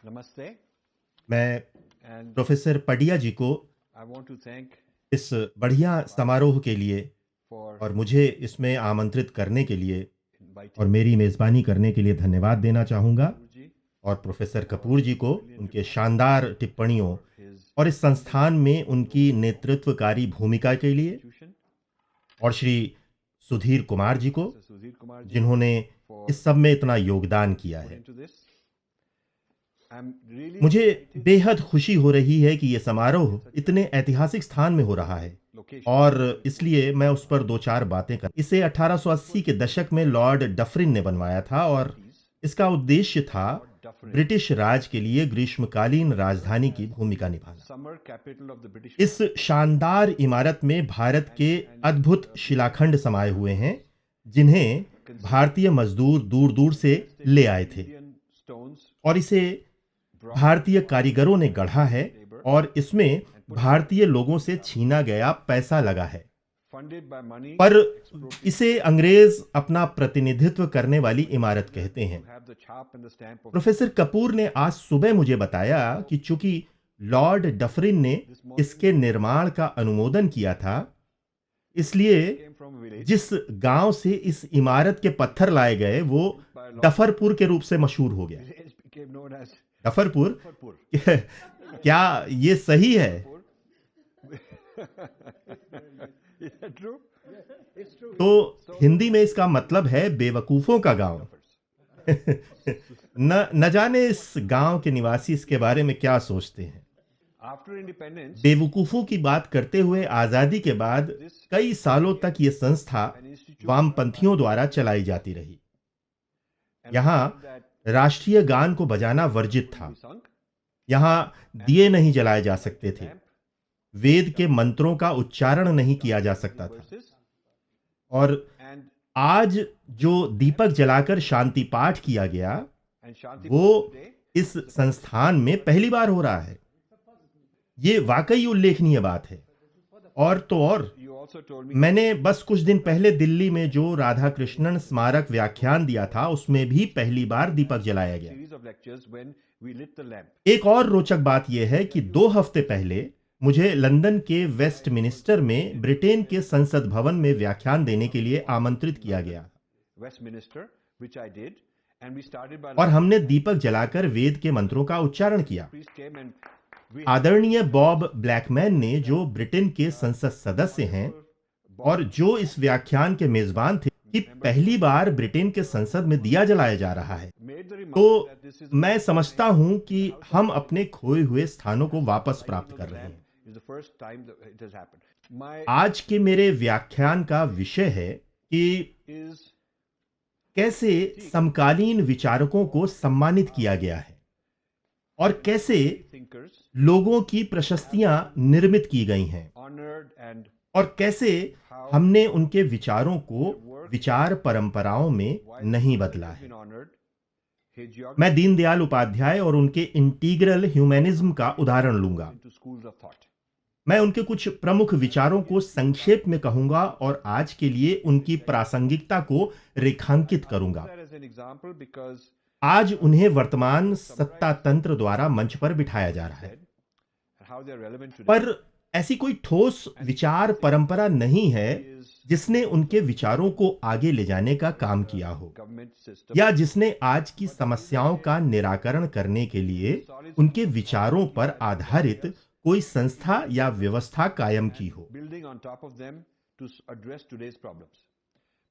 Namaste, मैं and professor पडिया जी को I want to thank इस बढ़िया समारोह के लिए for और मुझे इसमें आमंत्रित करने के लिए और inviting मेरी मेज़बानी करने के लिए धन्यवाद देना चाहूँगा, Guruji और प्रोफेसर कपूर जी को उनके शानदार टिप्पणियों for his और इस संस्थान में उनकी नेतृत्वकारी भूमिका के लिए, institution, और श्री सुधीर कुमार जी को Professor Sudhir Kumar ji जिन्होंने for इस सब में इतना योगदान किया put है। into this. I'm really मुझे delighted बेहद खुशी हो रही है कि ये समारोह इतने ऐतिहासिक स्थान में हो रहा है, location. और इसलिए मैं उस पर दो चार बातें कर। इसे 1880 के दशक में लॉर्ड डफरिन ने बनवाया था, और इसका उद्देश्य था ब्रिटिश राज के लिए ग्रीष्मकालीन राजधानी की भूमिका निभाना। Summer capital of the British. इस शानदार इमारत में भारत के अद्भुत शिलाखंड समाये हुए हैं, जिन्हें भारतीय मजदूर दूर दूर से ले आए थे, Indian stones और इसे भारतीय कारीगरों ने गढ़ा है, और इसमें भारतीय लोगों से छीना गया पैसा लगा है, funded by money पर इसे अंग्रेज अपना प्रतिनिधित्व करने वाली इमारत कहते हैं। to have the chap and the stamp of professor Kapoor ने आज सुबह मुझे बताया कि चूंकि लॉर्ड डफरिन ने इसके निर्माण का अनुमोदन किया था, इसलिए came from a village जिस गांव से इस इमारत के पत्थर लाए गए वो by Lord डफरपुर के रूप से मशहूर हो गया। village became known as Dafarpur, Farpur. क्या ये सही है? Is that true? तो हिंदी में इसका मतलब है बेवकूफों का गांव। न जाने इस गांव के निवासी इसके बारे में क्या सोचते हैं। After independence, बेवकूफों की बात करते हुए आजादी के बाद कई सालों तक ये संस्था an institute वामपंथियों द्वारा चलाई जाती रही। and यहाँ that राष्ट्रीय गान को बजाना वर्जित था, we sung, यहाँ दिए नहीं जलाए जा सकते थे, lamp, वेद के मंत्रों का उच्चारण नहीं किया जा सकता था, verses, और and आज जो दीपक जलाकर शांति पाठ किया गया Shanti वो today. इस संस्थान में पहली बार हो रहा है। ये वाकई उल्लेखनीय बात है। और तो और You also told me मैंने बस कुछ दिन पहले दिल्ली में जो राधा कृष्णन स्मारक व्याख्यान दिया था, उसमें भी पहली बार दीपक जलाया गया। series of lectures when we lit the lamp. एक और रोचक बात यह है कि 2 हफ्ते पहले मुझे लंदन के वेस्ट मिनिस्टर में ब्रिटेन के संसद भवन में व्याख्यान देने के लिए आमंत्रित किया गया, Westminster, which I did, and we started by और हमने दीपक जलाकर वेद के मंत्रों का उच्चारण किया। priest came and we आदरणीय बॉब ब्लैकमैन ने, जो ब्रिटेन के संसद सदस्य हैं और जो इस व्याख्यान के मेजबान थे, कि पहली बार ब्रिटेन के संसद में दिया जलाया जा रहा है। made the remark तो that this is मैं समझता हूं कि हम अपने खोए हुए स्थानों को वापस प्राप्त कर रहे हैं। is the first time that it has happened. My आज के मेरे व्याख्यान का विषय है कि is कैसे समकालीन विचारकों को सम्मानित किया गया है, और कैसे thinkers लोगों की प्रशस्तियां निर्मित की गई हैं, honored and और कैसे हमने उनके विचारों को विचार परंपराओं में नहीं बदला है। been honored. His geography मैं दीनदयाल उपाध्याय और उनके इंटीग्रल ह्यूमैनिज्म का उदाहरण लूंगा। into schools of thought. मैं उनके कुछ प्रमुख विचारों को संक्षेप में कहूंगा और आज के लिए उनकी प्रासंगिकता को रेखांकित करूंगा। That as an example because आज उन्हें वर्तमान सत्ता तंत्र द्वारा मंच पर बिठाया जा रहा है, and how they are relevant today पर ऐसी कोई ठोस विचार परंपरा नहीं है जिसने उनके विचारों को आगे ले जाने का काम किया हो, government system या जिसने आज की समस्याओं का निराकरण करने के लिए उनके विचारों पर आधारित कोई संस्था या व्यवस्था कायम की हो। building on top of them to address today's problems.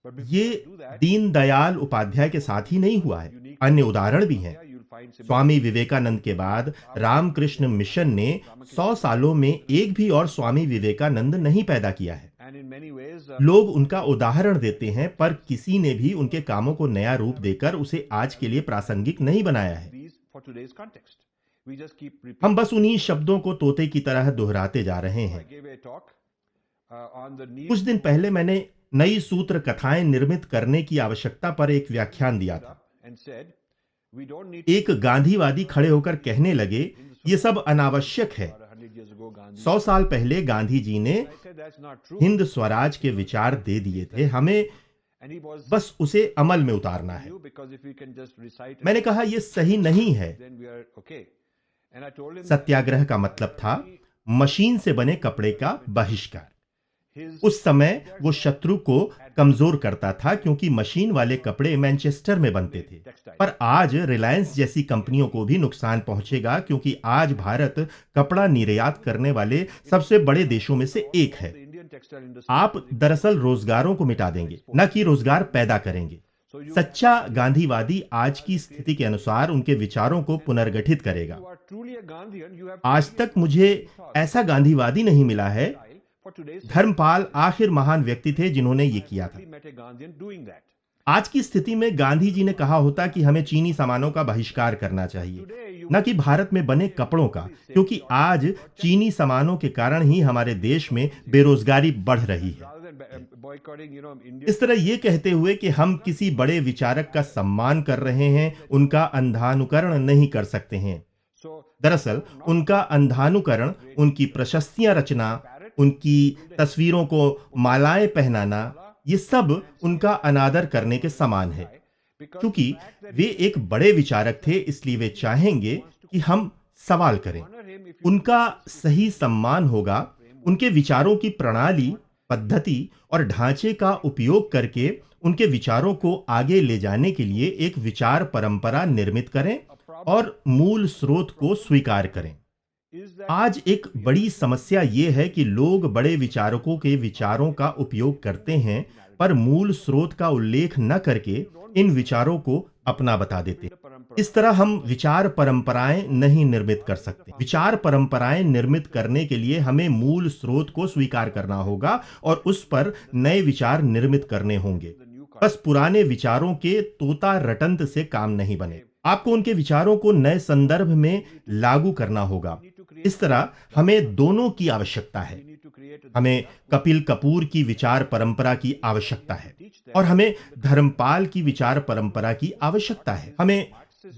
But before ये I do that, Deendayal Upadhyay के साथ ही नहीं हुआ है, अन्य उदाहरण भी हैं। you'll find similar Swami Vivekananda के बाद रामकृष्ण मिशन ने 100 सालों में एक भी और स्वामी विवेकानंद नहीं पैदा किया है। and in many ways लोग उनका उदाहरण देते हैं, पर किसी ने भी उनके कामों को नया रूप देकर उसे आज के लिए प्रासंगिक नहीं बनाया है। these for today's context. We just keep repeating. हम बस उन्हीं शब्दों को तोते की तरह दोहराते जा रहे I हैं। gave a talk on the need कुछ दिन पहले मैंने नई सूत्र कथाएं निर्मित करने की आवश्यकता पर एक व्याख्यान दिया था। and said we don't need एक गांधीवादी खड़े होकर कहने लगे, ये सब अनावश्यक है। 100 years ago Gandhi 100 साल पहले गांधी जी ने I said that's not true. Hind Swaraj के विचार दे दिए थे। हमें And he was बस उसे अमल में उतारना है। new because if we can just recite मैंने it, कहा यह सही नहीं है। then we are okay. And I told him सत्याग्रह का मतलब था मशीन से बने कपड़े का बहिष्कार। his उस समय वो शत्रु को कमजोर करता था क्योंकि मशीन वाले कपड़े मैनचेस्टर में बनते थे। पर आज रिलायंस जैसी कंपनियों को भी नुकसान पहुंचेगा क्योंकि आज भारत कपड़ा निर्यात करने वाले सबसे बड़े देशों में से एक है। the Indian textile industry. आप दरअसल रोजगारों को मिटा देंगे, न कि रोजगार पैदा करेंगे। So you सच्चा गांधीवादी आज की स्थिति के अनुसार उनके विचारों को पुनर्गठित करेगा। are truly a Gandhian, you have आज तक मुझे ऐसा गांधीवादी नहीं मिला है। for today's धर्मपाल आखिर महान व्यक्ति थे जिन्होंने ये किया था। we met a Gandhian doing that. आज की स्थिति में गांधी जी ने कहा होता कि हमें चीनी सामानों का बहिष्कार करना चाहिए, न कि भारत में बने कपड़ों का, क्योंकि आज चीनी सामानों के कारण ही हमारे देश में बेरोजगारी बढ़ रही है। Rather than boycotting, India. इस तरह ये कहते हुए कि हम किसी बड़े विचारक का सम्मान कर रहे हैं, उनका अंधानुकरण नहीं कर सकते हैं। So दरअसल उनका अंधानुकरण, उनकी प्रशस्तियां रचना, उनकी तस्वीरों को मालाएं पहनाना, ये सब उनका अनादर करने के समान है। क्योंकि वे एक बड़े विचारक थे, इसलिए वे चाहेंगे कि हम सवाल करें। उनका सही सम्मान होगा उनके विचारों की प्रणाली, पद्धति और ढांचे का उपयोग करके उनके विचारों को आगे ले जाने के लिए एक विचार परंपरा निर्मित करें और मूल स्रोत को स्वीकार करें। आज एक बड़ी समस्या ये है कि लोग बड़े विचारकों के विचारों का उपयोग करते हैं, पर मूल स्रोत का उल्लेख न करके इन विचारों को अपना बता देते हैं। इस तरह हम विचार परंपराएं नहीं निर्मित कर सकते। विचार परंपराएं निर्मित करने के लिए हमें मूल स्रोत को स्वीकार करना होगा और उस पर नए विचार निर्मित करने होंगे। बस पुराने विचारों के तोता रटंत से काम नहीं बने। आपको उनके विचारों को नए संदर्भ में लागू करना होगा। इस तरह हमें दोनों की आवश्यकता है। हमें कपिल कपूर की विचार परंपरा की आवश्यकता है और हमें धर्मपाल की विचार परंपरा की आवश्यकता है। हमें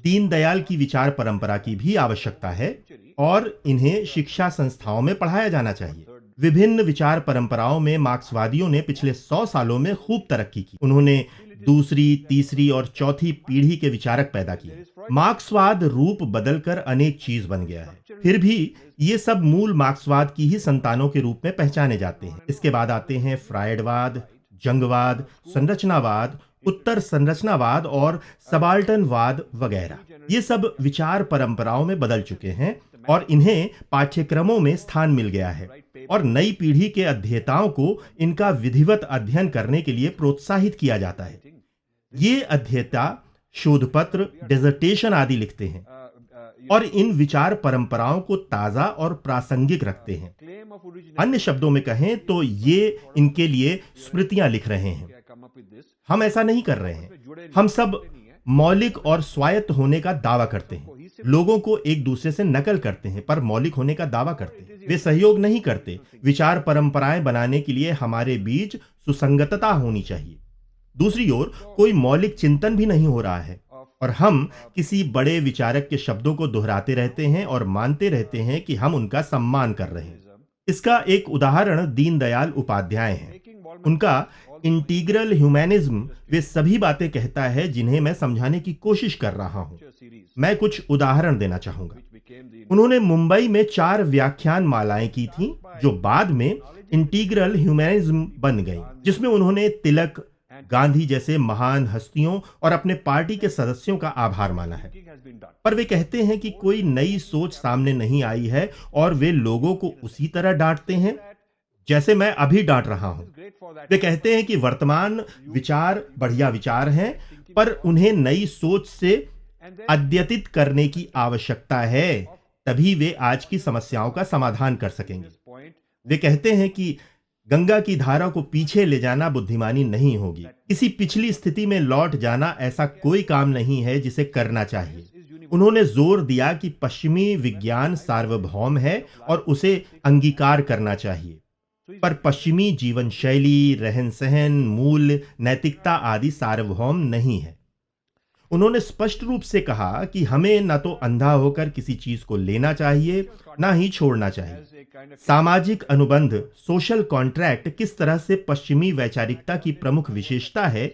दीनदयाल की विचार परंपरा की भी आवश्यकता है और इन्हें शिक्षा संस्थाओं में पढ़ाया जाना चाहिए। विभिन्न विचार परंपराओं में मार्क्सवादियों ने पिछले 100 सालों में खूब तरक्की की। उन्होंने दूसरी, तीसरी और चौथी पीढ़ी के विचारक पैदा किए। मार्क्सवाद रूप बदलकर अनेक चीज बन गया है, फिर भी ये सब मूल मार्क्सवाद की ही संतानों के रूप में पहचाने जाते हैं। इसके बाद आते हैं फ्रायडवाद, जंगवाद, संरचनावाद, उत्तर संरचनावाद और सबाल्टनवाद वगैरह। ये सब विचार परंपराओं में बदल चुके हैं और इन्हें पाठ्यक्रमों में स्थान मिल गया है और नई पीढ़ी के अध्येताओं को इनका विधिवत अध्ययन करने के लिए प्रोत्साहित किया जाता है। ये अध्येता शोध पत्र, डिसर्टेशन आदि लिखते हैं और इन विचार परंपराओं को ताजा और प्रासंगिक रखते हैं। अन्य शब्दों में कहें तो ये इनके लिए स्मृतियां लिख रहे हैं। हम ऐसा नहीं कर रहे हैं। हम सब मौलिक और स्वायत्त होने का दावा करते हैं। लोगों को एक दूसरे से नकल करते हैं, पर मौलिक होने का दावा करते हैं। वे सहयोग नहीं करते। विचार परंपराएं बनाने के लिए हमारे बीच सुसंगतता होनी चाहिए। दूसरी ओर कोई मौलिक चिंतन भी नहीं हो रहा है और हम किसी बड़े विचारक के शब्दों को दोहराते रहते हैं और मानते रहते हैं कि हम उनका सम्मान कर रहे हैं। इसका एक उदाहरण दीनदयाल उपाध्याय है। उनका इंटीग्रल ह्यूमैनिज्म वे सभी बातें कहता है जिन्हें मैं समझाने की कोशिश कर रहा हूं। मैं कुछ उदाहरण देना चाहूंगा। उन्होंने मुंबई में 4 व्याख्यान मालाएं की थीं, जो बाद में इंटीग्रल ह्यूमैनिज्म बन गई, जिसमें उन्होंने तिलक, गांधी जैसे महान हस्तियों और अपने पार्टी के सदस्यों का आभार माना है। पर वे कहते हैं कि कोई नई सोच सामने नहीं आई है और वे लोगों को उसी तरह डांटते हैं जैसे मैं अभी डांट रहा हूं। वे कहते हैं कि वर्तमान विचार बढ़िया विचार हैं, पर उन्हें नई सोच से अद्यतित करने की आवश्यकता है, तभी वे आज की समस्याओं का समाधान कर सकेंगे। वे कहते हैं कि गंगा की धारा को पीछे ले जाना बुद्धिमानी नहीं होगी। किसी पिछली स्थिति में लौट जाना ऐसा कोई काम नहीं है जिसे करना चाहिए। उन्होंने जोर दिया कि पश्चिमी विज्ञान सार्वभौम है और उसे अंगीकार करना चाहिए, पर पश्चिमी जीवन शैली, रहन सहन, मूल्य, नैतिकता आदि सार्वभौम नहीं है। उन्होंने स्पष्ट रूप से कहा कि हमें न तो अंधा होकर किसी चीज को लेना चाहिए, ना ही छोड़ना चाहिए। सामाजिक अनुबंध, सोशल कॉन्ट्रैक्ट किस तरह से पश्चिमी वैचारिकता की प्रमुख विशेषता है,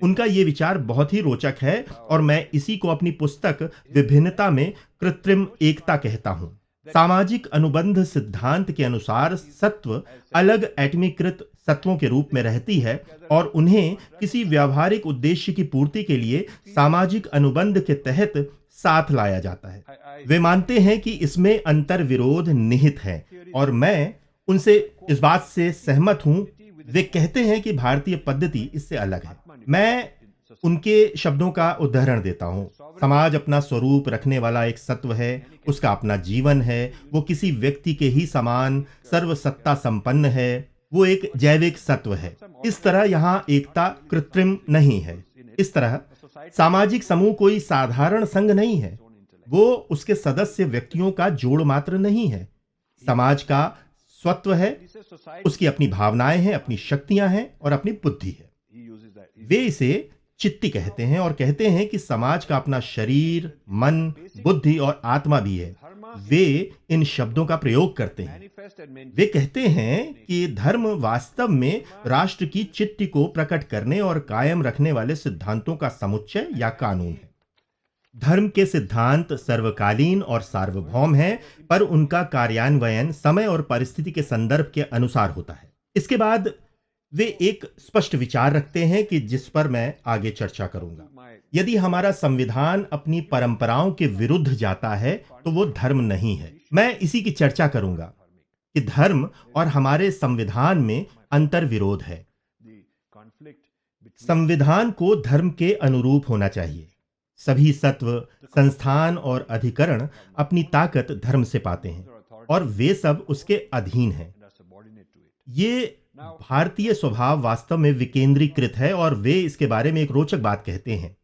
उनका ये विचार बहुत ही रोचक है और मैं इसी को अपनी पुस्तक विभिन्नता में कृत्रिम एकता कहता हूं। सामाजिक अनुबंध सिद्धांत के अनुसार सत्व अलग एटमीकृत सत्वों के रूप में रहती है और उन्हें किसी व्यावहारिक उद्देश्य की पूर्ति के लिए सामाजिक अनुबंध के तहत साथ लाया जाता है। वे मानते हैं कि इसमें अंतर विरोध निहित है और मैं उनसे इस बात से सहमत हूं। वे कहते हैं कि भारतीय पद्धति इससे अलग है। मैं उनके शब्दों का उदाहरण देता हूं। समाज अपना स्वरूप रखने वाला एक सत्व है, उसका अपना जीवन है, वो किसी व्यक्ति के ही समान सर्वसत्ता संपन्न है, वो एक जैविक सत्व है। इस तरह यहाँ एकता कृत्रिम नहीं है। इस तरह सामाजिक समूह कोई साधारण संघ नहीं है, वो उसके सदस्य व्यक्तियों का जोड़ मात्र नहीं है। समाज का स्वत्व है, उसकी अपनी भावनाएं हैं, अपनी शक्तियां हैं और अपनी बुद्धि है। वे इसे चित्ती कहते हैं और कहते हैं कि समाज का अपना शरीर, मन, बुद्धि और आत्मा भी है। वे इन शब्दों का प्रयोग करते हैं। वे कहते हैं कि धर्म वास्तव में राष्ट्र की चित्ती को प्रकट करने और कायम रखने वाले सिद्धांतों का समुच्चय या कानून है। धर्म के सिद्धांत सर्वकालीन और सार्वभौम हैं, पर उनका कार्यान्वयन समय और परिस्थिति के संदर्भ के अनुसार होता है। इसके बाद वे एक स्पष्ट विचार रखते हैं कि जिस पर मैं आगे चर्चा करूंगा। यदि हमारा संविधान अपनी परंपराओं के विरुद्ध जाता है तो वो धर्म नहीं है। मैं इसी की चर्चा करूंगा कि धर्म और हमारे संविधान में अंतर विरोध है। संविधान को धर्म के अनुरूप होना चाहिए। सभी सत्व, संस्थान और अधिकरण अपनी ताकत धर्म से पाते हैं और वे सब उसके अधीन हैं। ये भारतीय स्वभाव वास्तव में विकेंद्रीकृत है और वे इसके बारे में एक रोचक बात कहते हैं।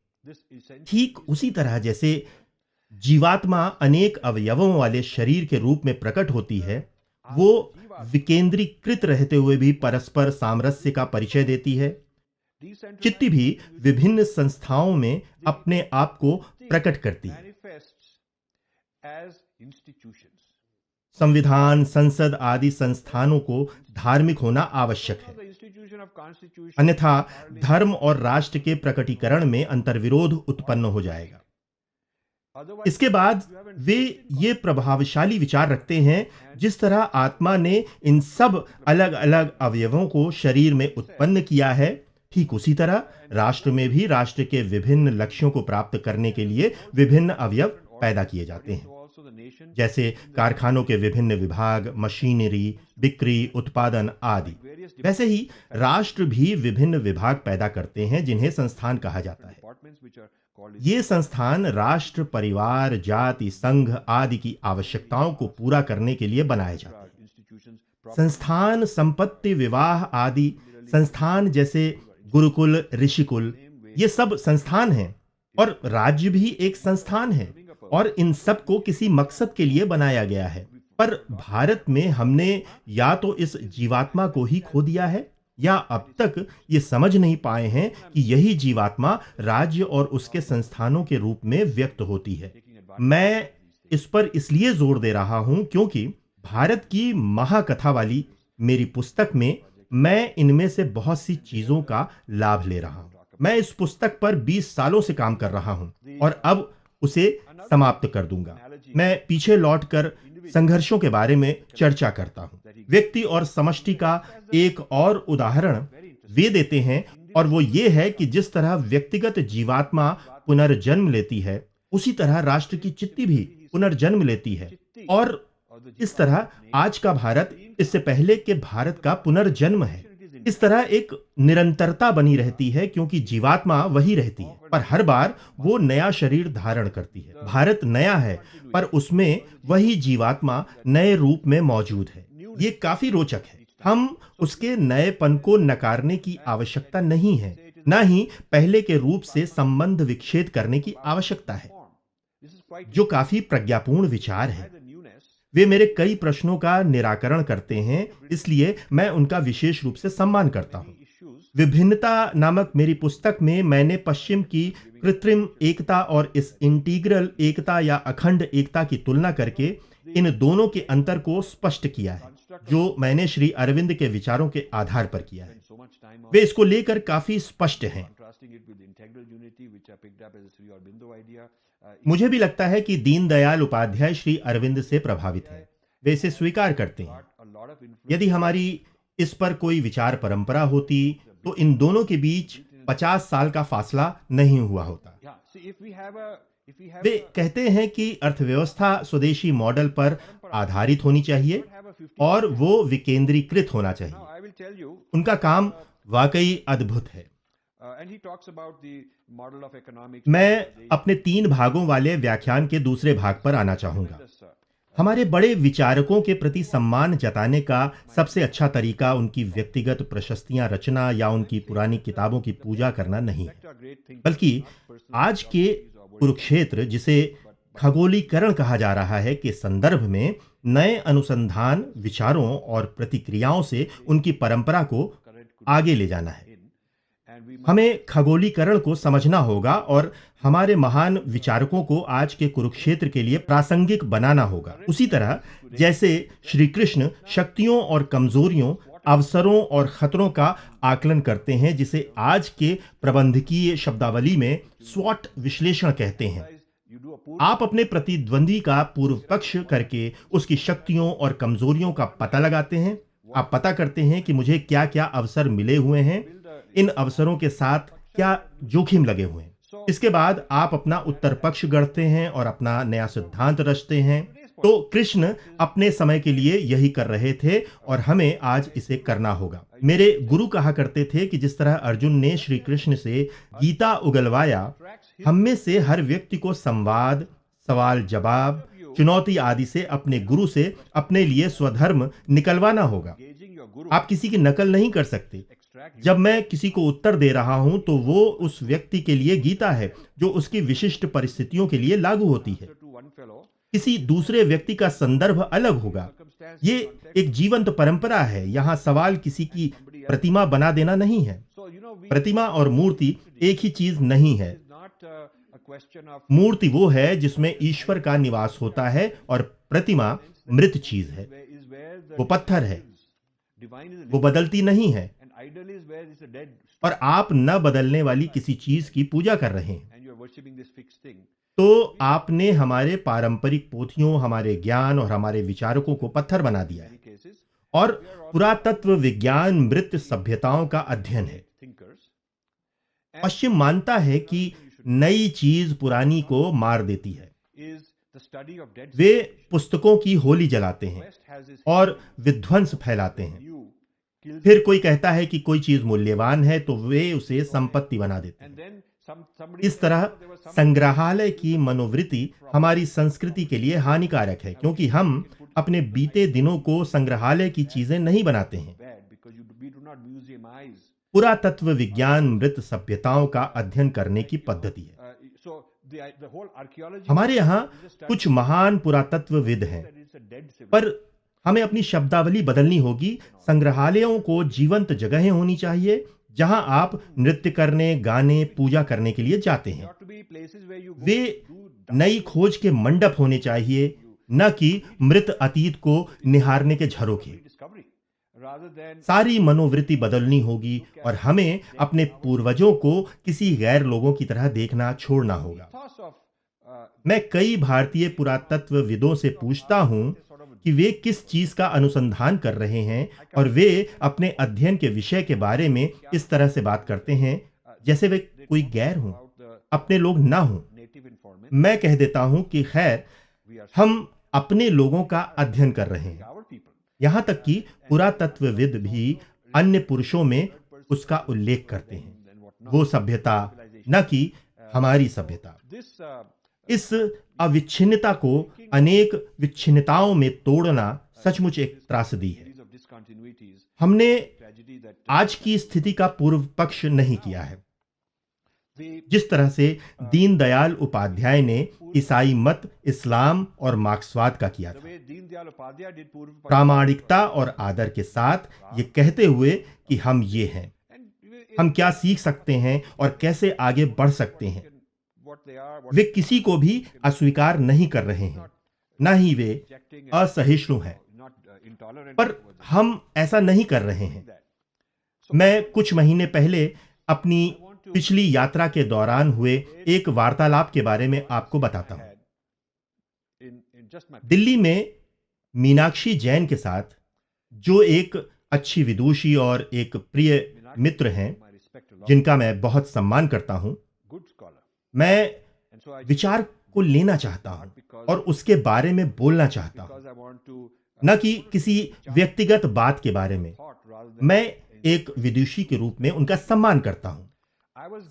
ठीक उसी तरह जैसे जीवात्मा अनेक अवयवों वाले शरीर के रूप में प्रकट होती है, वो विकेंद्रीकृत रहते हुए भी परस्पर सामरस्य का परिचय देती है। चित्ती भी विभिन्न संस्थाओं में अपने आप को प्रकट करती है। संविधान, संसद आदि संस्थानों को धार्मिक होना आवश्यक है, अन्यथा धर्म और राष्ट्र के प्रकटीकरण में अंतर्विरोध उत्पन्न हो जाएगा। इसके बाद वे ये प्रभावशाली विचार रखते हैं, जिस तरह आत्मा ने इन सब अलग अलग अवयवों को शरीर में उत्पन्न किया है, ठीक उसी तरह राष्ट्र में भी राष्ट्र के विभिन्न लक्ष्यों को प्राप्त करने के लिए विभिन्न अवयव पैदा किए जाते हैं। जैसे कारखानों के विभिन्न विभाग, मशीनरी, बिक्री, उत्पादन आदि, वैसे ही राष्ट्र भी विभिन्न विभाग पैदा करते हैं जिन्हें संस्थान कहा जाता है। ये संस्थान राष्ट्र, परिवार, जाति, संघ आदि की आवश्यकताओं को पूरा करने के लिए बनाए जाते हैं। संस्थान संपत्ति, विवाह आदि संस्थान जैसे गुरुकुल, ऋषिकुल, ये सब संस्थान हैं और राज्य भी एक संस्थान है और इन सब को किसी मकसद के लिए बनाया गया है। पर भारत में हमने या तो इस जीवात्मा को ही खो दिया है या अब तक ये समझ नहीं पाए हैं कि यही जीवात्मा राज्य और उसके संस्थानों के रूप में व्यक्त होती है। मैं इस पर इसलिए जोर दे रहा हूं क्योंकि भारत की महाकथा वाली मेरी पुस्तक में मैं इनमें से बहुत सी चीजों का लाभ ले रहा हूं। मैं इस पुस्तक पर 20 सालों से काम कर रहा हूं और अब उसे समाप्त कर दूंगा। मैं पीछे लौटकर संघर्षों के बारे में चर्चा करता हूं। व्यक्ति और समष्टि का एक और उदाहरण वे देते हैं और वो ये है कि जिस तरह व्यक्तिगत जीवात्मा पुनर्जन्म लेती है, उसी तरह राष्ट्र की चित्ती भी पुनर्जन्म लेती है और इस तरह आज का भारत इससे पहले के भारत का पुनर्जन्म है। इस तरह एक निरंतरता बनी रहती है क्योंकि जीवात्मा वही रहती है, पर हर बार वो नया शरीर धारण करती है। भारत नया है पर उसमें वही जीवात्मा नए रूप में मौजूद है। ये काफी रोचक है। हम उसके नएपन को नकारने की आवश्यकता नहीं है, न ही पहले के रूप से संबंध विच्छेद करने की आवश्यकता है, जो काफी प्रज्ञापूर्ण विचार है। वे मेरे कई प्रश्नों का निराकरण करते हैं, इसलिए मैं उनका विशेष रूप से सम्मान करता हूं। विभिन्नता नामक मेरी पुस्तक में मैंने पश्चिम की कृत्रिम एकता और इस इंटीग्रल एकता या अखंड एकता की तुलना करके इन दोनों के अंतर को स्पष्ट किया है, जो मैंने श्री अरविंद के विचारों के आधार पर किया है। वे इसको लेकर काफी स्पष्ट हैं। मुझे भी लगता है कि दीनदयाल उपाध्याय श्री अरविंद से प्रभावित हैं। वे इसे स्वीकार करते हैं। यदि हमारी इस पर कोई विचार परंपरा होती तो इन दोनों के बीच 50 साल का फासला नहीं हुआ होता। वे कहते हैं कि अर्थव्यवस्था स्वदेशी मॉडल पर आधारित होनी चाहिए और वो विकेंद्रीकृत होना चाहिए। उनका काम वाकई अद्भुत है। मैं अपने 3 भागों वाले व्याख्यान के दूसरे भाग पर आना चाहूंगा। हमारे बड़े विचारकों के प्रति सम्मान जताने का सबसे अच्छा तरीका उनकी व्यक्तिगत प्रशस्तियां रचना या उनकी पुरानी किताबों की पूजा करना नहीं है, बल्कि आज के कुरुक्षेत्र, जिसे खगोलीकरण कहा जा रहा है, के संदर्भ में नए अनुसंधान, विचारों और प्रतिक्रियाओं से उनकी परंपरा को आगे ले जाना है। हमें खगोलीकरण को समझना होगा और हमारे महान विचारकों को आज के कुरुक्षेत्र के लिए प्रासंगिक बनाना होगा, उसी तरह जैसे श्री कृष्ण शक्तियों और कमजोरियों, अवसरों और खतरों का आकलन करते हैं, जिसे आज के प्रबंधकीय शब्दावली में स्वॉट विश्लेषण कहते हैं। आप अपने प्रतिद्वंदी का पूर्व पक्ष करके उसकी शक्तियों और कमजोरियों का पता लगाते हैं। आप पता करते हैं कि मुझे क्या क्या अवसर मिले हुए हैं, इन अवसरों के साथ क्या जोखिम लगे हुए हैं। इसके बाद आप अपना उत्तर पक्ष गढ़ते हैं और अपना नया सिद्धांत रचते हैं। तो कृष्ण अपने समय के लिए यही कर रहे थे और हमें आज इसे करना होगा। मेरे गुरु कहा करते थे कि जिस तरह अर्जुन ने श्री कृष्ण से गीता उगलवाया, हम में से हर व्यक्ति को संवाद, सवाल जवाब, चुनौती आदि से अपने गुरु से अपने लिए स्वधर्म निकलवाना होगा। आप किसी की नकल नहीं कर सकते। जब मैं किसी को उत्तर दे रहा हूं तो वो उस व्यक्ति के लिए गीता है जो उसकी विशिष्ट परिस्थितियों के लिए लागू होती है। किसी दूसरे व्यक्ति का संदर्भ अलग होगा। ये एक जीवंत परंपरा है। यहाँ सवाल किसी की प्रतिमा बना देना नहीं है। प्रतिमा और मूर्ति एक ही चीज नहीं है। मूर्ति वो है जिसमें ईश्वर का निवास होता है और प्रतिमा मृत चीज है। वो पत्थर है, वो बदलती नहीं है और आप न बदलने वाली किसी चीज की पूजा कर रहे हैं। तो आपने हमारे पारंपरिक पोथियों, हमारे ज्ञान और हमारे विचारकों को पत्थर बना दिया है। और पुरातत्व विज्ञान मृत सभ्यताओं का अध्ययन है। पश्चिम मानता है कि नई चीज पुरानी को मार देती है। वे पुस्तकों की होली जलाते हैं और विध्वंस फैलाते हैं। फिर कोई कहता है कि कोई चीज मूल्यवान है तो वे उसे संपत्ति बना देते हैं। इस तरह संग्रहालय की मनोवृत्ति हमारी संस्कृति के लिए हानिकारक है, क्योंकि हम अपने बीते दिनों को संग्रहालय की चीजें नहीं बनाते हैं। पुरातत्व विज्ञान मृत सभ्यताओं का अध्ययन करने की पद्धति है। हमारे यहाँ कुछ महान पुरातत्वविद हैं, पर हमें अपनी शब्दावली बदलनी होगी। संग्रहालयों को जीवंत जगहें होनी चाहिए जहां आप नृत्य करने, गाने, पूजा करने के लिए जाते हैं। वे नई खोज के मंडप होने चाहिए, न कि मृत अतीत को निहारने के झरोखे। सारी मनोवृत्ति बदलनी होगी और हमें अपने पूर्वजों को किसी गैर लोगों की तरह देखना छोड़ना होगा। मैं कई भारतीय पुरातत्वविदों से पूछता हूं कि वे किस चीज का अनुसंधान कर रहे हैं और वे अपने अध्ययन के विषय के बारे में इस तरह से बात करते हैं जैसे वे कोई गैर हों, अपने लोग ना हों। मैं कह देता हूं कि खैर, हम अपने लोगों का अध्ययन कर रहे हैं। यहां तक कि पुरातत्वविद भी अन्य पुरुषों में उसका उल्लेख करते हैं। वो सभ्यता, न कि हमारी सभ्यता। इस अविच्छिन्नता को अनेक विच्छिन्नताओं में तोड़ना सचमुच एक त्रासदी है। हमने आज की स्थिति का पूर्व पक्ष नहीं किया है। जिस तरह से दीनदयाल उपाध्याय ने ईसाई मत, इस्लाम और मार्क्सवाद का किया था, प्रामाणिकता और आदर के साथ ये कहते हुए कि हम ये हैं। हम क्या सीख सकते हैं और कैसे आगे बढ़ सकते हैं। वे किसी को भी अस्वीकार नहीं कर रहे हैं, न ही वे असहिष्णु हैं, पर हम ऐसा नहीं कर रहे हैं। मैं कुछ महीने पहले अपनी पिछली यात्रा के दौरान हुए एक वार्तालाप के बारे में आपको बताता हूं। दिल्ली में मीनाक्षी जैन के साथ, जो एक अच्छी विदुषी और एक प्रिय मित्र हैं, जिनका मैं बहुत सम्मान करता हूं, मैं विचार को लेना चाहता हूं और उसके बारे में बोलना चाहता हूं, न कि किसी व्यक्तिगत बात के बारे में। मैं एक विदुषी के रूप में उनका सम्मान करता हूं।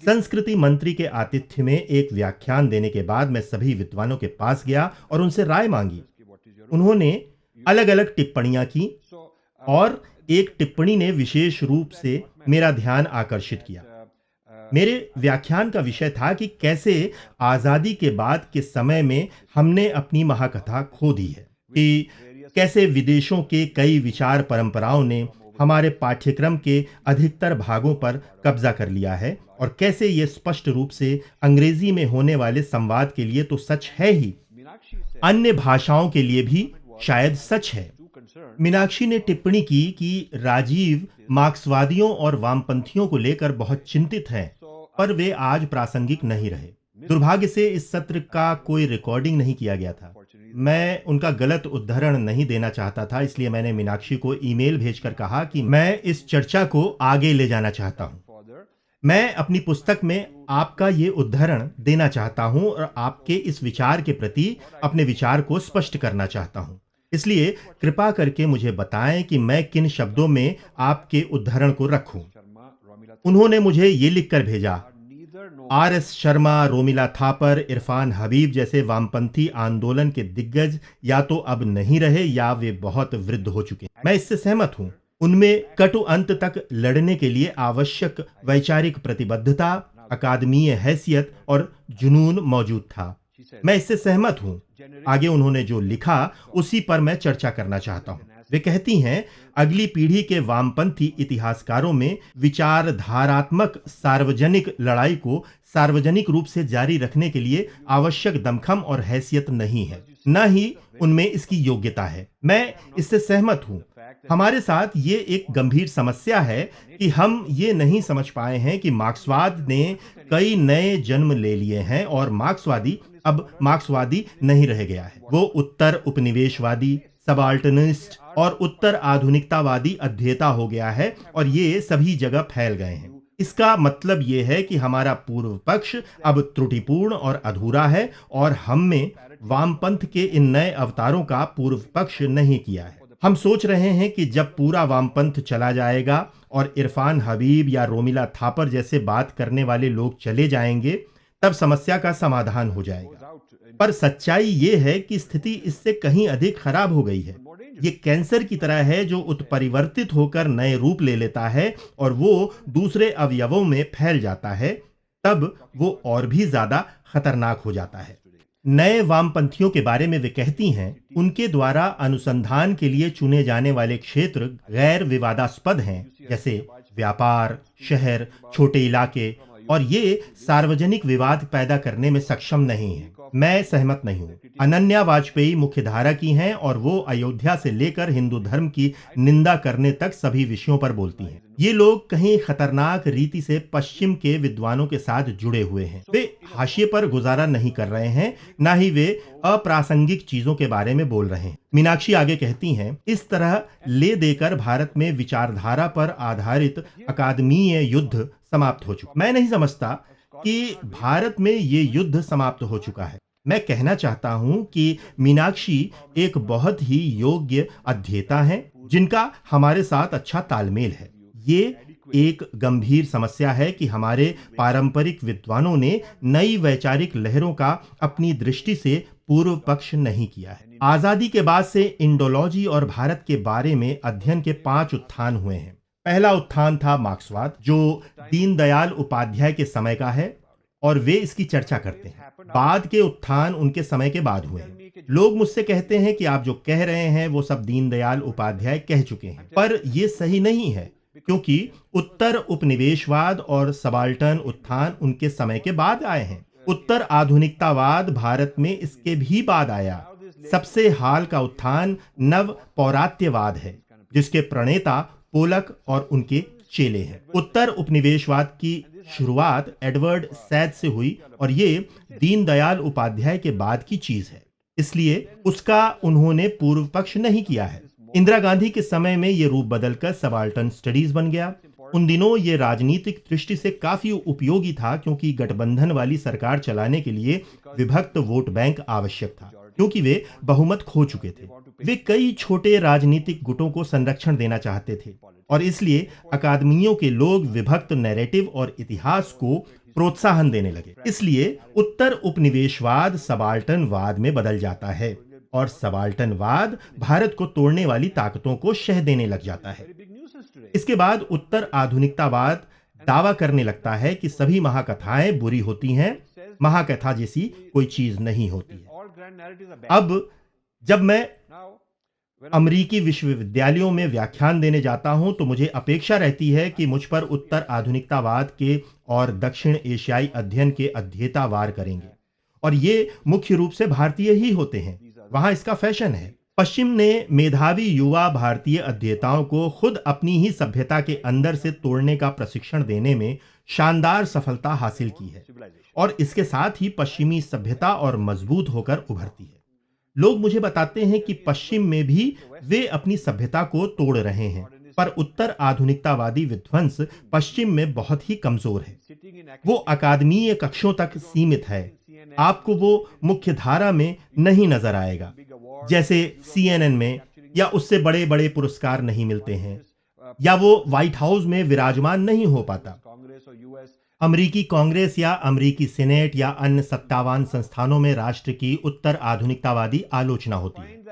संस्कृति मंत्री के आतिथ्य में एक व्याख्यान देने के बाद मैं सभी विद्वानों के पास गया और उनसे राय मांगी। उन्होंने अलग अलग टिप्पणियां की और एक टिप्पणी ने विशेष रूप से मेरा ध्यान आकर्षित किया। मेरे व्याख्यान का विषय था कि कैसे आजादी के बाद के समय में हमने अपनी महाकथा खो दी है, कि कैसे विदेशों के कई विचार परंपराओं ने हमारे पाठ्यक्रम के अधिकतर भागों पर कब्जा कर लिया है, और कैसे ये स्पष्ट रूप से अंग्रेजी में होने वाले संवाद के लिए तो सच है ही, अन्य भाषाओं के लिए भी शायद सच है। मीनाक्षी ने टिप्पणी की कि राजीव मार्क्सवादियों और वामपंथियों को लेकर बहुत चिंतित हैं, पर वे आज प्रासंगिक नहीं रहे। दुर्भाग्य से इस सत्र का कोई रिकॉर्डिंग नहीं किया गया था। मैं उनका गलत उद्धरण नहीं देना चाहता था, इसलिए मैंने मीनाक्षी को ईमेल भेजकर कहा कि मैं इस चर्चा को आगे ले जाना चाहता हूं। मैं अपनी पुस्तक में आपका ये उद्धरण देना चाहता हूं और आपके इस विचार के प्रति अपने विचार को स्पष्ट करना चाहता हूं। इसलिए कृपा करके मुझे बताएं कि मैं किन शब्दों में आपके उद्धरण को रखूं। उन्होंने मुझे ये लिखकर भेजा, आर.एस. शर्मा, रोमिला थापर, इरफान हबीब जैसे वामपंथी आंदोलन के दिग्गज या तो अब नहीं रहे या वे बहुत वृद्ध हो चुके हैं। मैं इससे सहमत हूं। उनमें कटु अंत तक लड़ने के लिए आवश्यक वैचारिक प्रतिबद्धता, अकादमीय हैसियत और जुनून मौजूद था। मैं इससे सहमत हूं। आगे उन्होंने जो लिखा उसी पर मैं चर्चा करना चाहता हूं। वे कहती हैं, अगली पीढ़ी के वामपंथी इतिहासकारों में विचारधारात्मक सार्वजनिक लड़ाई को सार्वजनिक रूप से जारी रखने के लिए आवश्यक दमखम और हैसियत नहीं है, न ही उनमें इसकी योग्यता है। मैं इससे सहमत हूं। हमारे साथ ये एक गंभीर समस्या है कि हम ये नहीं समझ पाए हैं कि मार्क्सवाद ने कई नए जन्म ले लिए हैं और मार्क्सवादी अब मार्क्सवादी नहीं रह गया है। वो उत्तर उपनिवेशवादी, सबाल्टर्निस्ट और उत्तर आधुनिकतावादी अध्येता हो गया है और ये सभी जगह फैल गए हैं। इसका मतलब ये है कि हमारा पूर्व पक्ष अब त्रुटिपूर्ण और अधूरा है और हमने वामपंथ के इन नए अवतारों का पूर्व पक्ष नहीं किया है। हम सोच रहे हैं कि जब पूरा वामपंथ चला जाएगा और इरफान हबीब या रोमिला थापर जैसे बात करने वाले लोग चले जाएंगे, तब समस्या का समाधान हो जाएगा। पर सच्चाई ये है कि स्थिति इससे कहीं अधिक खराब हो गई है। ये कैंसर की तरह है जो उत्परिवर्तित होकर नए रूप ले लेता है और वो दूसरे अवयवों में फैल जाता है, तब वो और भी ज्यादा खतरनाक हो जाता है। नए वामपंथियों के बारे में वे कहती हैं, उनके द्वारा अनुसंधान के लिए चुने जाने वाले क्षेत्र गैर विवादास्पद हैं, जैसे व्यापार, शहर, छोटे इलाके, और ये सार्वजनिक विवाद पैदा करने में सक्षम नहीं है। मैं सहमत नहीं हूँ। अनन्या वाजपेयी मुख्यधारा की हैं और वो अयोध्या से लेकर हिंदू धर्म की निंदा करने तक सभी विषयों पर बोलती हैं। ये लोग कहीं खतरनाक रीति से पश्चिम के विद्वानों के साथ जुड़े हुए हैं। वे हाशिए पर गुजारा नहीं कर रहे हैं, ना ही वे अप्रासंगिक चीजों के बारे में बोल रहे हैं। मीनाक्षी आगे कहती हैं, इस तरह ले देकर भारत में विचारधारा पर आधारित अकादमीय युद्ध समाप्त हो चुका। मैं नहीं समझता कि भारत में ये युद्ध समाप्त हो चुका है। मैं कहना चाहता हूं कि मीनाक्षी एक बहुत ही योग्य अध्येता हैं, जिनका हमारे साथ अच्छा तालमेल है। ये एक गंभीर समस्या है कि हमारे पारंपरिक विद्वानों ने नई वैचारिक लहरों का अपनी दृष्टि से पूर्व पक्ष नहीं किया है। आजादी के बाद से इंडोलॉजी और भारत के बारे में अध्ययन के 5 उत्थान हुए हैं। पहला उत्थान था मार्क्सवाद, जो दीनदयाल उपाध्याय के समय का है और वे इसकी चर्चा करते हैं। बाद के उत्थान उनके समय के बाद हुए हैं। लोग मुझसे कहते हैं कि आप जो कह रहे हैं वो सब दीनदयाल उपाध्याय कह चुके हैं, पर ये सही नहीं है, क्योंकि उत्तर उपनिवेशवाद और सबाल्टर्न उत्थान उनके समय के बाद आए हैं। उत्तर आधुनिकतावाद भारत में इसके भी बाद आया। सबसे हाल का उत्थान नव पौरात्यवाद है, जिसके प्रणेता पोलक और उनके चेले हैं। उत्तर उपनिवेशवाद की शुरुआत एडवर्ड सैद से हुई और ये दीनदयाल उपाध्याय के बाद की चीज है, इसलिए उसका उन्होंने पूर्व पक्ष नहीं किया है। इंदिरा गांधी के समय में ये रूप बदलकर सबाल्टर्न स्टडीज बन गया। उन दिनों ये राजनीतिक दृष्टि से काफी उपयोगी था, क्योंकि गठबंधन वाली सरकार चलाने के लिए विभक्त वोट बैंक आवश्यक था, क्योंकि वे बहुमत खो चुके थे। वे कई छोटे राजनीतिक गुटों को संरक्षण देना चाहते थे और इसलिए अकादमियों के लोग विभक्त नैरेटिव और इतिहास को प्रोत्साहन देने लगे। इसलिए उत्तर उपनिवेशवाद सबाल्टर्नवाद में बदल जाता है और सबाल्टर्नवाद भारत को तोड़ने वाली ताकतों को शह देने लग जाता है। इसके बाद उत्तर आधुनिकतावाद दावा करने लगता है कि सभी महाकथाएं बुरी होती हैं, महाकथा जैसी कोई चीज नहीं होती है। अब जब मैं अमेरिकी विश्वविद्यालयों में व्याख्यान देने जाता हूं तो मुझे अपेक्षा रहती है कि मुझ पर उत्तर आधुनिकतावाद के और दक्षिण एशियाई अध्ययन के अध्येता वार करेंगे, और ये मुख्य रूप से भारतीय ही होते हैं। वहां इसका फैशन है। पश्चिम ने मेधावी युवा भारतीय अध्येताओं को खुद अपनी ही सभ्यता के अंदर से तोड़ने का प्रशिक्षण देने में शानदार सफलता हासिल की है, और इसके साथ ही पश्चिमी सभ्यता और मजबूत होकर उभरती है। लोग मुझे बताते हैं कि पश्चिम में भी वे अपनी सभ्यता को तोड़ रहे हैं, पर उत्तर आधुनिकतावादी विध्वंस पश्चिम में बहुत ही कमजोर है। वो अकादमीय कक्षों तक सीमित है। आपको वो मुख्य धारा में नहीं नजर आएगा, जैसे CNN में, या उससे बड़े बड़े पुरस्कार नहीं मिलते हैं, या वो व्हाइट हाउस में विराजमान नहीं हो पाता। अमेरिकी कांग्रेस या अमेरिकी सीनेट या अन्य सत्तावान संस्थानों में राष्ट्र की उत्तर आधुनिकतावादी आलोचना होती है,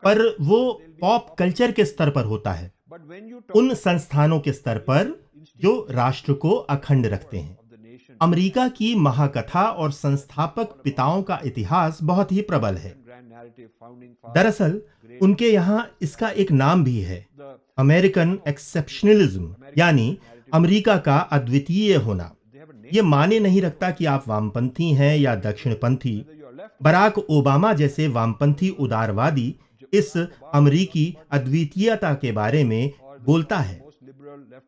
पर वो पॉप कल्चर के स्तर पर होता है, उन संस्थानों के स्तर पर जो राष्ट्र को अखंड रखते हैं। अमेरिका की महाकथा और संस्थापक पिताओं का इतिहास बहुत ही प्रबल है। दरअसल उनके यहाँ इसका एक नाम भी है, अमेरिकन एक्सेप्शनलिज्म, यानी अमेरिका का अद्वितीय होना। ये माने नहीं रखता कि आप वामपंथी हैं या दक्षिणपंथी। बराक ओबामा जैसे वामपंथी उदारवादी इस अमेरिकी अद्वितीयता के बारे में बोलता है,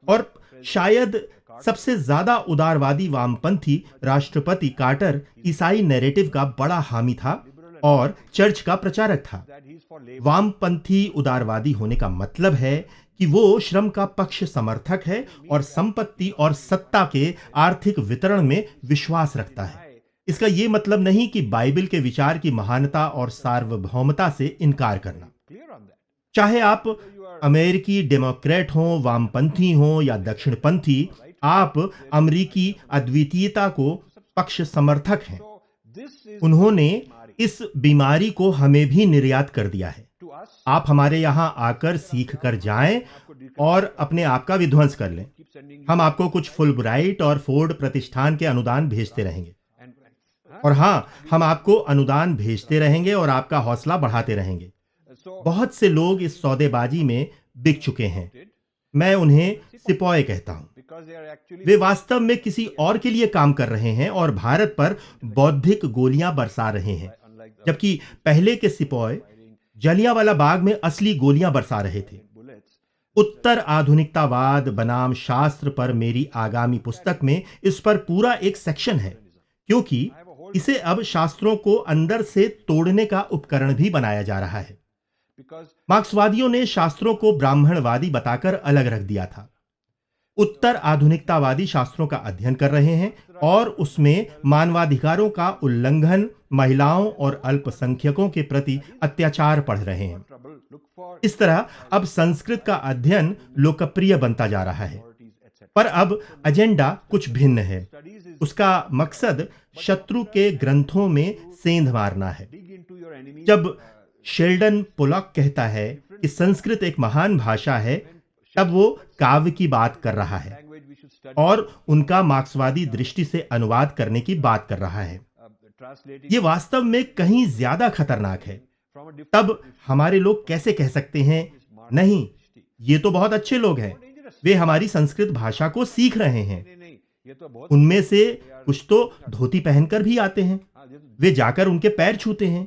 और शायद सबसे ज्यादा उदारवादी वामपंथी राष्ट्रपति कार्टर ईसाई नैरेटिव का बड़ा हामी था और चर्च का प्रचारक था। वामपंथी उदारवादी होने का मतलब है कि वो श्रम का पक्ष समर्थक है और संपत्ति और सत्ता के आर्थिक वितरण में विश्वास रखता है। इसका ये मतलब नहीं कि बाइबल के विचार की महानता और सार्वभौमता से इनकार करना। चाहे आप अमेरिकी डेमोक्रेट हो, वामपंथी हो या दक्षिणपंथी, आप अमेरिकी अद्वितीयता को पक्ष समर्थक हैं। उन्होंने इस बीमारी को हमें भी निर्यात कर दिया है। आप हमारे यहाँ आकर सीख कर जाएं और अपने आप का विध्वंस कर लें। हम आपको कुछ फुलब्राइट और फोर्ड प्रतिष्ठान के अनुदान भेजते रहेंगे, और हाँ, हम आपको अनुदान भेजते रहेंगे और आपका हौसला बढ़ाते रहेंगे। बहुत से लोग इस सौदेबाजी में बिक चुके हैं। मैं उन्हें सिपॉय कहता हूं। वे वास्तव में किसी और के लिए काम कर रहे हैं और भारत पर बौद्धिक गोलियां बरसा रहे हैं, जबकि पहले के सिपॉय जलियांवाला बाग में असली गोलियां बरसा रहे थे। उत्तर आधुनिकतावाद बनाम शास्त्र पर मेरी आगामी पुस्तक में इस पर पूरा एक सेक्शन है, क्योंकि इसे अब शास्त्रों को अंदर से तोड़ने का उपकरण भी बनाया जा रहा है। मार्क्सवादियों ने शास्त्रों को ब्राह्मणवादी बताकर अलग रख दिया था। उत्तर आधुनिकतावादी शास्त्रों का अध्ययन कर रहे हैं और उसमें मानवाधिकारों का उल्लंघन, महिलाओं और अल्पसंख्यकों के प्रति अत्याचार पढ़ रहे हैं। इस तरह अब संस्कृत का अध्ययन लोकप्रिय बनता जा रहा है, पर अब एजेंडा कुछ भिन्न है। उसका मकसद शत्रु के ग्रंथों में सेंध मारना है। जब शेल्डन पोलॉक कहता है कि संस्कृत एक महान भाषा है, तब वो काव्य की बात कर रहा है और उनका मार्क्सवादी दृष्टि से अनुवाद करने की बात कर रहा है। ये वास्तव में कहीं ज्यादा खतरनाक है। तब हमारे लोग कैसे कह सकते हैं, नहीं, ये तो बहुत अच्छे लोग हैं, वे हमारी संस्कृत भाषा को सीख रहे हैं। नहीं, ये तो बहुत उनमें से कुछ तो धोती पहनकर भी आते हैं, वे जाकर उनके पैर छूते हैं।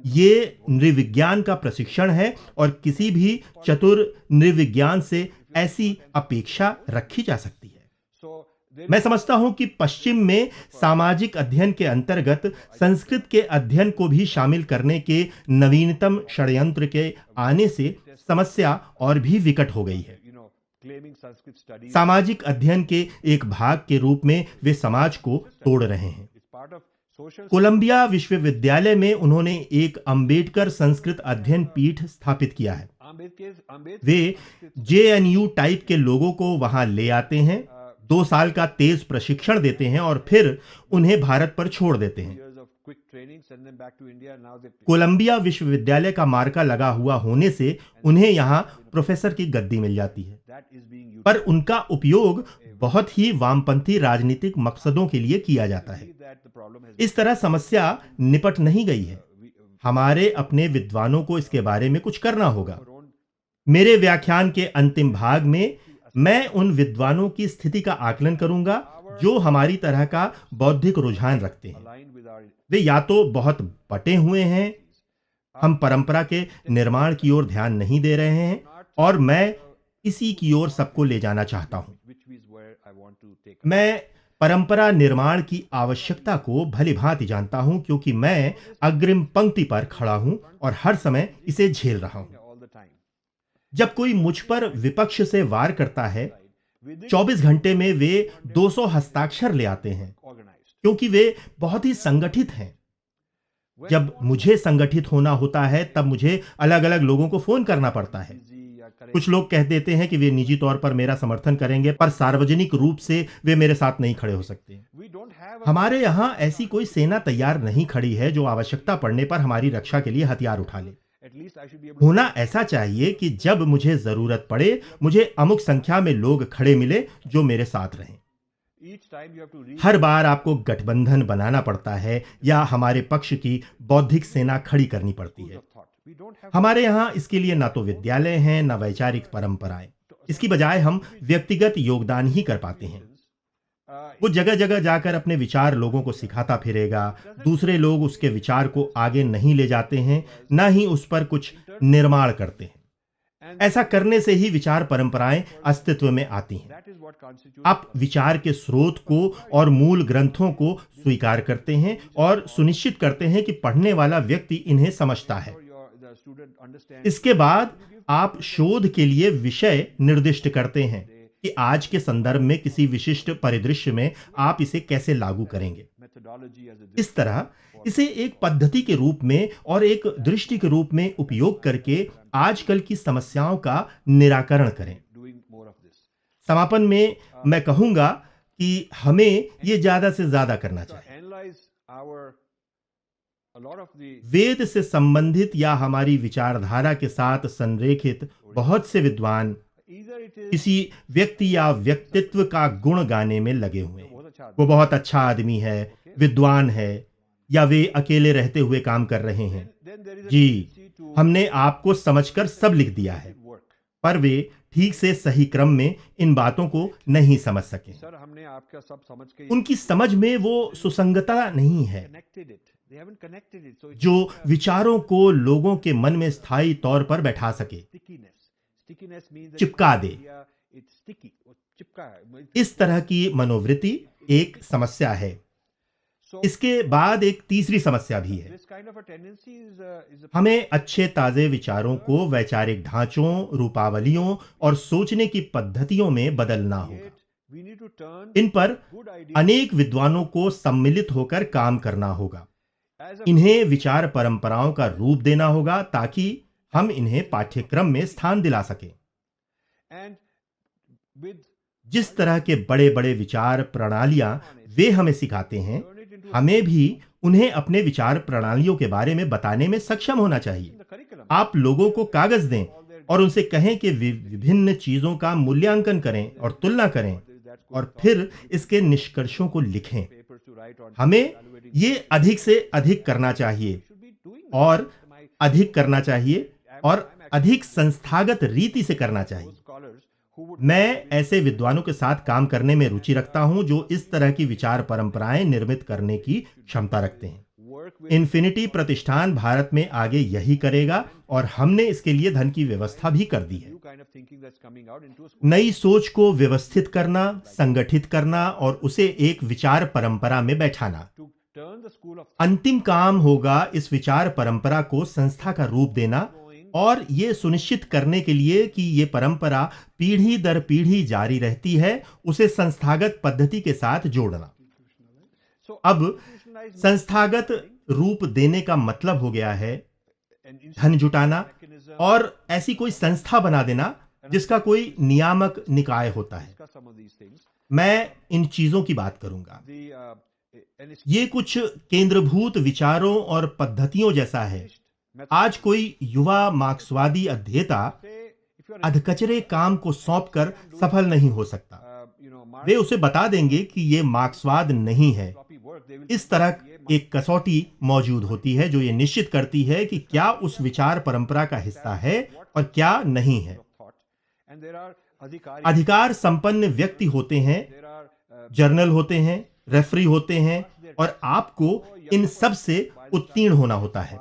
ये नृविज्ञान का प्रशिक्षण है और किसी भी चतुर नृविज्ञान से ऐसी अपेक्षा रखी जा सकती है। मैं समझता हूं कि पश्चिम में सामाजिक अध्ययन के अंतर्गत संस्कृत के अध्ययन को भी शामिल करने के नवीनतम षड्यंत्र के आने से समस्या और भी विकट हो गई है। सामाजिक अध्ययन के एक भाग के रूप में वे समाज को तोड़ रहे हैं। कोलंबिया विश्वविद्यालय में उन्होंने एक अंबेडकर संस्कृत अध्ययन पीठ स्थापित किया है। वे जेएनयू टाइप के लोगों को वहां ले आते हैं, 2 साल का तेज प्रशिक्षण देते हैं और फिर उन्हें भारत पर छोड़ देते हैं। कोलंबिया विश्वविद्यालय का मार्का लगा हुआ होने से उन्हें यहां प्रोफेसर की गद्दी मिल जाती है, पर उनका उपयोग बहुत ही वामपंथी राजनीतिक मकसदों के लिए किया जाता है। इस तरह समस्या निपट नहीं गई है। हमारे अपने विद्वानों को इसके बारे में कुछ करना होगा। मेरे व्याख्यान के अंतिम भाग में मैं उन विद्वानों की स्थिति का आकलन करूंगा जो हमारी तरह का बौद्धिक रुझान रखते हैं। वे या तो बहुत बटे हुए हैं, हम परंपरा के निर्माण की ओर ध्यान नहीं दे रहे हैं, और मैं इसी की ओर सबको ले जाना चाहता हूं। मैं परंपरा निर्माण की आवश्यकता को भली भांति जानता हूं, क्योंकि मैं अग्रिम पंक्ति पर खड़ा हूं और हर समय इसे झेल रहा हूं। जब कोई मुझ पर विपक्ष से वार करता है, 24 घंटे में वे 200 हस्ताक्षर ले आते हैं, क्योंकि वे बहुत ही संगठित हैं। जब मुझे संगठित होना होता है, तब मुझे अलग अलग लोगों को फोन करना पड़ता है। कुछ लोग कह देते हैं कि वे निजी तौर पर मेरा समर्थन करेंगे, पर सार्वजनिक रूप से वे मेरे साथ नहीं खड़े हो सकते। हमारे यहां ऐसी कोई सेना तैयार नहीं खड़ी है जो आवश्यकता पड़ने पर हमारी रक्षा के लिए हथियार उठा ले। होना ऐसा चाहिए कि जब मुझे जरूरत पड़े, मुझे अमुक संख्या में लोग खड़े मिले जो मेरे साथ रहें। हर बार आपको गठबंधन बनाना पड़ता है या हमारे पक्ष की बौद्धिक सेना खड़ी करनी पड़ती है। हमारे यहाँ इसके लिए ना तो विद्यालय हैं, ना वैचारिक परंपराएं। इसकी बजाय हम व्यक्तिगत योगदान ही कर पाते हैं। वो जगह जगह जाकर अपने विचार लोगों को सिखाता फिरेगा। दूसरे लोग उसके विचार को आगे नहीं ले जाते हैं, ना ही उस पर कुछ निर्माण करते हैं। ऐसा करने से ही विचार परंपराएं अस्तित्व में आती हैं। आप विचार के स्रोत को और मूल ग्रंथों को स्वीकार करते हैं और सुनिश्चित करते हैं कि पढ़ने वाला व्यक्ति इन्हें समझता है। इसके बाद आप शोध के लिए विषय निर्दिष्ट करते हैं कि आज के संदर्भ में किसी विशिष्ट परिदृश्य में आप इसे कैसे लागू करेंगे। इस तरह इसे एक पद्धति के रूप में और एक दृष्टि के रूप में उपयोग करके आजकल की समस्याओं का निराकरण करें। समापन में मैं कहूंगा कि हमें यह ज्यादा से ज्यादा करना चाहिए। वेद से संबंधित या हमारी विचारधारा के साथ संरेखित बहुत से विद्वान किसी व्यक्ति या व्यक्तित्व का गुण गाने में लगे हुए हैं। वो बहुत अच्छा आदमी है, विद्वान है, या वे अकेले रहते हुए काम कर रहे हैं। जी, हमने आपको समझकर सब लिख दिया है, पर वे ठीक से सही क्रम में इन बातों को नहीं समझ सके। सर, हमने आपका सब समझ के उनकी समझ में वो सुसंगतता नहीं है जो विचारों को लोगों के मन में स्थायी तौर पर बैठा सके, चिपका दे। इस तरह की मनोवृत्ति एक समस्या है। इसके बाद एक तीसरी समस्या भी है। हमें अच्छे ताजे विचारों को वैचारिक ढांचों, रूपावलियों और सोचने की पद्धतियों में बदलना होगा। इन पर अनेक विद्वानों को सम्मिलित होकर काम करना होगा। इन्हें विचार परंपराओं का रूप देना होगा ताकि हम इन्हें पाठ्यक्रम में स्थान दिला सकें। जिस तरह के बड़े बड़े विचार प्रणालियां वे हमें सिखाते हैं, हमें भी उन्हें अपने विचार प्रणालियों के बारे में बताने में सक्षम होना चाहिए। आप लोगों को कागज दें और उनसे कहें कि विभिन्न चीजों का मूल्यांकन करें और तुलना करें और फिर इसके निष्कर्षों को लिखें। हमें ये अधिक से अधिक करना चाहिए और अधिक करना चाहिए और अधिक संस्थागत रीति से करना चाहिए। मैं ऐसे विद्वानों के साथ काम करने में रुचि रखता हूं जो इस तरह की विचार परंपराएं निर्मित करने की क्षमता रखते हैं। इन्फिनिटी प्रतिष्ठान भारत में आगे यही करेगा और हमने इसके लिए धन की व्यवस्था भी कर दी है। नई सोच को व्यवस्थित करना, संगठित करना और उसे एक विचार परंपरा में बैठाना। अंतिम काम होगा इस विचार परंपरा को संस्था का रूप देना और ये सुनिश्चित करने के लिए कि ये परंपरा पीढ़ी दर पीढ़ी जारी रहती है, उसे संस्थागत पद्धति के साथ जोड़ना। अब संस्थागत रूप देने का मतलब हो गया है धन जुटाना और ऐसी कोई संस्था बना देना जिसका कोई नियामक निकाय होता है। मैं इन चीजों की बात करूंगा। ये कुछ केंद्रभूत विचारों और पद्धतियों जैसा है। आज कोई युवा मार्क्सवादी अध्येता अधकचरे काम को सौंपकर सफल नहीं हो सकता। वे उसे बता देंगे कि ये मार्क्सवाद नहीं है। इस तरह एक कसौटी मौजूद होती है जो ये निश्चित करती है कि क्या उस विचार परंपरा का हिस्सा है और क्या नहीं है। अधिकार संपन्न व्यक्ति होते हैं, जर्नल होते हैं, रेफरी होते हैं और आपको इन सब से उत्तीर्ण होना होता है।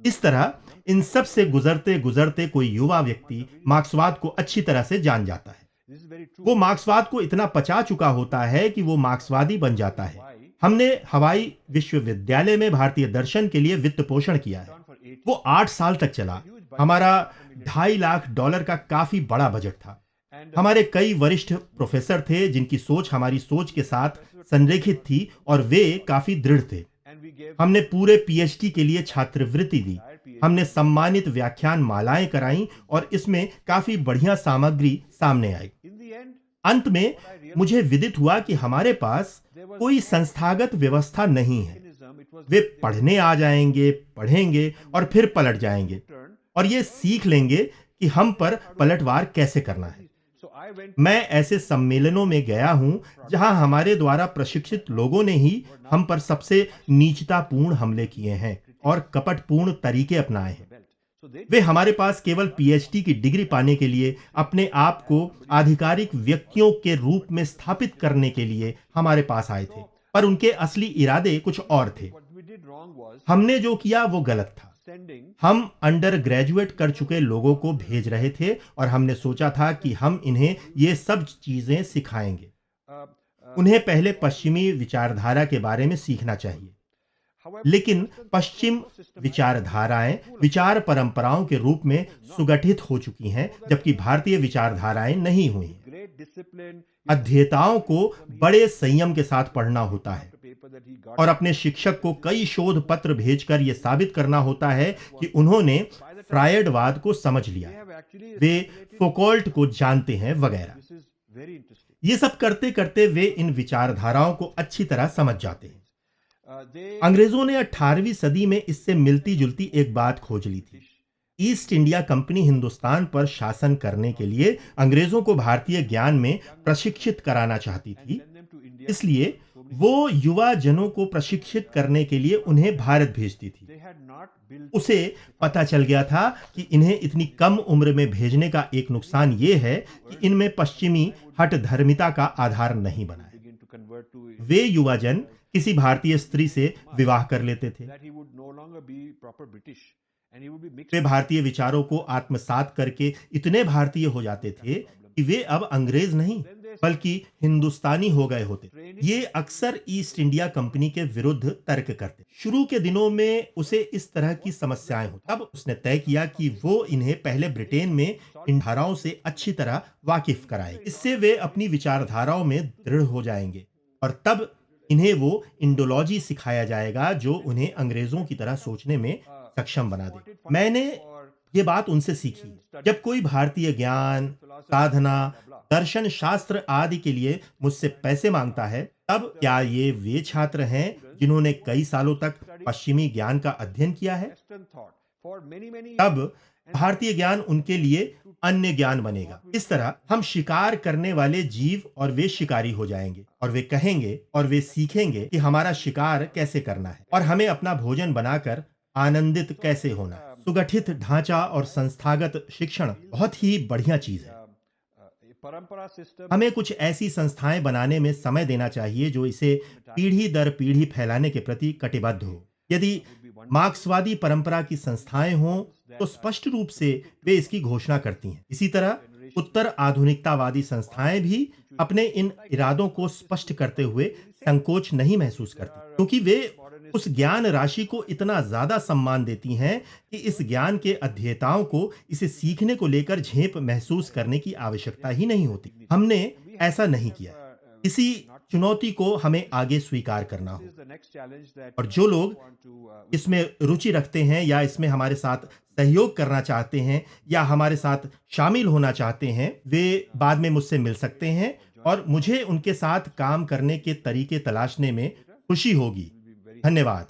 इस तरह इन सब से गुजरते गुजरते कोई युवा व्यक्ति मार्क्सवाद को अच्छी तरह से जान जाता है। वो मार्क्सवाद को इतना पचा चुका होता है कि वो मार्क्सवादी बन जाता है। हमने हवाई विश्वविद्यालय में भारतीय दर्शन के लिए वित्त पोषण किया है। वो 8 साल तक चला। हमारा $2.5 लाख का काफी बड़ा बजट था। हमारे कई वरिष्ठ प्रोफेसर थे जिनकी सोच हमारी सोच के साथ संरेखित थी और वे काफी दृढ़ थे। हमने पूरे पीएचडी के लिए छात्रवृत्ति दी। हमने सम्मानित व्याख्यान मालाएं कराई और इसमें काफी बढ़िया सामग्री सामने आई। अंत में मुझे विदित हुआ कि हमारे पास कोई संस्थागत व्यवस्था नहीं है। वे पढ़ने आ जाएंगे, पढ़ेंगे और फिर पलट जाएंगे और ये सीख लेंगे कि हम पर पलटवार कैसे करना है। मैं ऐसे सम्मेलनों में गया हूं जहां हमारे द्वारा प्रशिक्षित लोगों ने ही हम पर सबसे नीचतापूर्ण हमले किए हैं और कपटपूर्ण तरीके अपनाए हैं। वे हमारे पास केवल पीएचडी की डिग्री पाने के लिए, अपने आप को आधिकारिक व्यक्तियों के रूप में स्थापित करने के लिए हमारे पास आए थे, पर उनके असली इरादे कुछ और थे। हमने जो किया वो गलत था। हम अंडर ग्रेजुएट कर चुके लोगों को भेज रहे थे और हमने सोचा था कि हम इन्हें ये सब चीजें सिखाएंगे। उन्हें पहले पश्चिमी विचारधारा के बारे में सीखना चाहिए। लेकिन पश्चिम विचारधाराएं विचार परंपराओं के रूप में सुगठित हो चुकी हैं, जबकि भारतीय विचारधाराएं नहीं हुई। अध्येताओं को बड़े संयम के साथ पढ़ना होता है और अपने शिक्षक को कई शोध पत्र भेजकर यह साबित करना होता है कि उन्होंने फ्रायडवाद को समझ लिया, वे फोकॉल्ट को जानते हैं वगैरह। ये सब करते करते वे इन विचारधाराओं को अच्छी तरह समझ जाते हैं। अंग्रेजों ने 18वीं सदी में इससे मिलती जुलती एक बात खोज ली थी। ईस्ट इंडिया कंपनी हिंदुस्तान पर शासन करने के लिए अंग्रेजों को भारतीय ज्ञान में प्रशिक्षित कराना चाहती थी। इसलिए वो युवा जनों को प्रशिक्षित करने के लिए उन्हें भारत भेजती थी। उसे पता चल गया था कि इन्हें इतनी कम उम्र में भेजने का एक नुकसान ये है कि इनमें पश्चिमी हठधर्मिता का आधार नहीं बना है। वे युवा जन किसी भारतीय स्त्री से विवाह कर लेते थे। वे भारतीय विचारों को आत्मसात करके इतने भारतीय हो जाते थे कि वे अब अंग्रेज नहीं बल्कि हिंदुस्तानी हो गए होते। ये अक्सर ईस्ट इंडिया कंपनी के विरुद्ध तर्क करते। शुरू के दिनों में उसे इस तरह की समस्याएं होती। तब उसने तय किया कि वो इन्हें पहले ब्रिटेन में इन धाराओं से अच्छी तरह वाकिफ कराए। इससे वे अपनी विचारधाराओं में दृढ़ हो जाएंगे और तब इन्हें वो इंडोलॉजी सिखाया जाएगा जो उन्हें अंग्रेजों की तरह सोचने में सक्षम बना दे। मैंने ये बात उनसे सीखी। जब कोई भारतीय ज्ञान, साधना, दर्शन शास्त्र आदि के लिए मुझसे पैसे मांगता है, तब क्या ये वे छात्र हैं जिन्होंने कई सालों तक पश्चिमी ज्ञान का अध्ययन किया है? तब भारतीय ज्ञान उनके लिए अन्य ज्ञान बनेगा। इस तरह हम शिकार करने वाले जीव और वे शिकारी हो जाएंगे और वे कहेंगे और वे सीखेंगे कि हमारा शिकार कैसे करना है और हमें अपना भोजन बनाकर आनंदित कैसे होना है। सुगठित ढांचा और संस्थागत शिक्षण बहुत ही बढ़िया चीज है। परंपरा सिस्टम हमें कुछ ऐसी संस्थाएं बनाने में समय देना चाहिए जो इसे पीढ़ी दर पीढ़ी फैलाने के प्रति कटिबद्ध हो। यदि मार्क्सवादी परंपरा की संस्थाएं हों तो स्पष्ट रूप से वे इसकी घोषणा करती हैं। इसी तरह उत्तर आधुनिकतावादी संस्थाएं भी अपने इन इरादों को स्पष्ट करते हुए संकोच नहीं महसूस करती, क्योंकि वे उस ज्ञान राशि को इतना ज्यादा सम्मान देती हैं कि इस ज्ञान के अध्येताओं को इसे सीखने को लेकर झेप महसूस करने की आवश्यकता ही नहीं होती। हमने ऐसा नहीं किया। इसी चुनौती को हमें आगे स्वीकार करना हो, और जो लोग इसमें रुचि रखते हैं या इसमें हमारे साथ सहयोग करना चाहते हैं या हमारे साथ शामिल होना चाहते हैं, वे बाद में मुझसे मिल सकते हैं और मुझे उनके साथ काम करने के तरीके तलाशने में खुशी होगी। धन्यवाद।